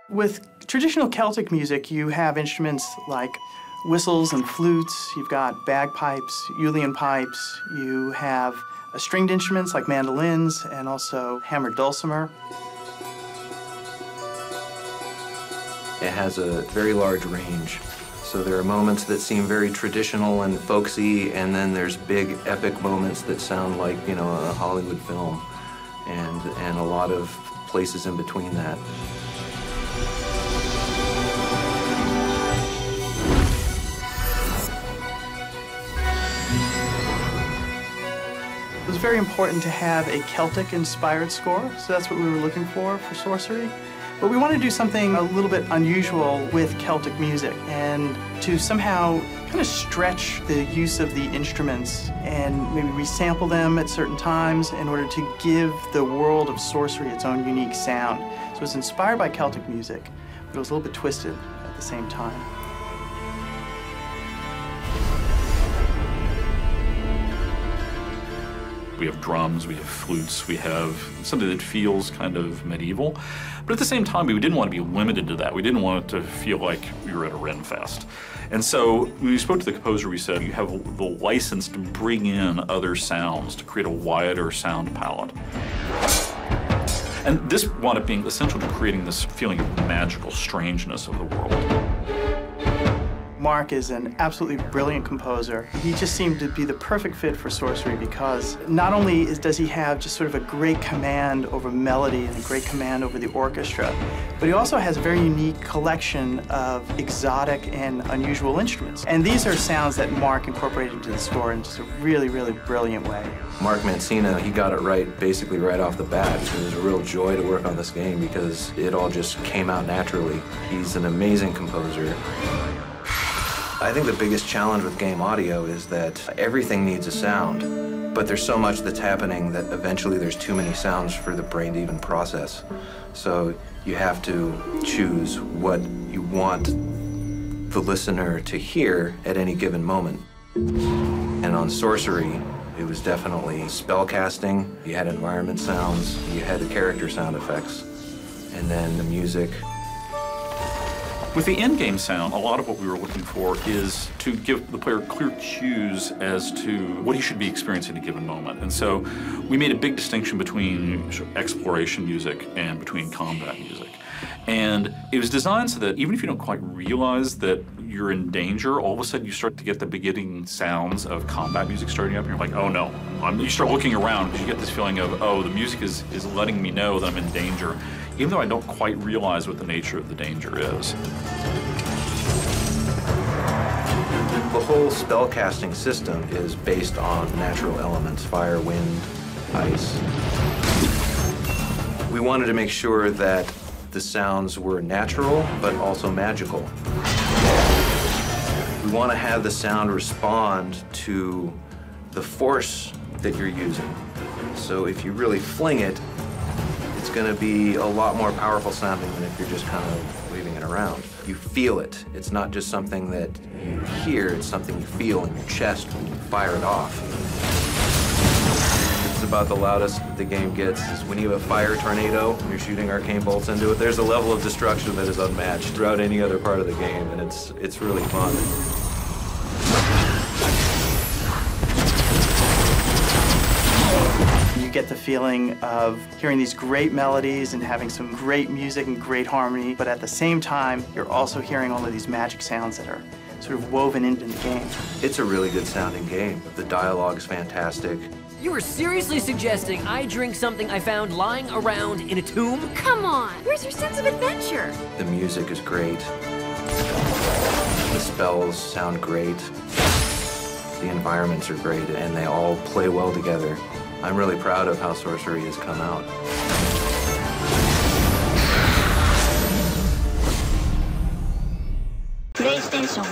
With traditional Celtic music, you have instruments like whistles and flutes, you've got bagpipes, Uilleann pipes, you have stringed instruments like mandolins and also hammered dulcimer. It has a very large range. So there are moments that seem very traditional and folksy, and then there's big epic moments that sound like, you know, a Hollywood film, and a lot of places in between that. It was very important to have a Celtic-inspired score, so that's what we were looking for Sorcery. But we wanted to do something a little bit unusual with Celtic music and to somehow kind of stretch the use of the instruments and maybe resample them at certain times in order to give the world of sorcery its own unique sound. So it was inspired by Celtic music, but it was a little bit twisted at the same time. We have drums, we have flutes, we have something that feels kind of medieval. But at the same time, we didn't want to be limited to that. We didn't want it to feel like we were at a Ren Fest. And so when we spoke to the composer, we said, you have the license to bring in other sounds to create a wider sound palette. And this wound up being essential to creating this feeling of magical strangeness of the world. Mark is an absolutely brilliant composer. He just seemed to be the perfect fit for Sorcery because not only does he have just sort of a great command over melody and a great command over the orchestra, but he also has a very unique collection of exotic and unusual instruments. And these are sounds that Mark incorporated into the score in just a really, really brilliant way. Mark Mancina, he got it right basically right off the bat. It was a real joy to work on this game because it all just came out naturally. He's an amazing composer. I think the biggest challenge with game audio is that everything needs a sound, but there's so much that's happening that eventually there's too many sounds for the brain to even process. So you have to choose what you want the listener to hear at any given moment. And on Sorcery, it was definitely spell casting, you had environment sounds, you had the character sound effects, and then the music. With the in-game sound, a lot of what we were looking for is to give the player clear cues as to what he should be experiencing at a given moment. And so we made a big distinction between exploration music and between combat music. And it was designed so that even if you don't quite realize that you're in danger, all of a sudden you start to get the beginning sounds of combat music starting up, and you're like, oh no. You start looking around because you get this feeling of, oh, the music is letting me know that I'm in danger, even though I don't quite realize what the nature of the danger is. The whole spellcasting system is based on natural elements, fire, wind, ice. We wanted to make sure that the sounds were natural, but also magical. We want to have the sound respond to the force that you're using. So if you really fling it, it's going to be a lot more powerful sounding than if you're just kind of waving it around. You feel it. It's not just something that you hear, it's something you feel in your chest when you fire it off. It's about the loudest the game gets is when you have a fire tornado and you're shooting arcane bolts into it. There's a level of destruction that is unmatched throughout any other part of the game, and it's really fun. You get the feeling of hearing these great melodies and having some great music and great harmony, but at the same time, you're also hearing all of these magic sounds that are sort of woven into the game. It's a really good sounding game. The dialogue is fantastic. You are seriously suggesting I drink something I found lying around in a tomb? Come on, where's your sense of adventure? The music is great. The spells sound great. The environments are great, and they all play well together. I'm really proud of how Sorcery has come out. PlayStation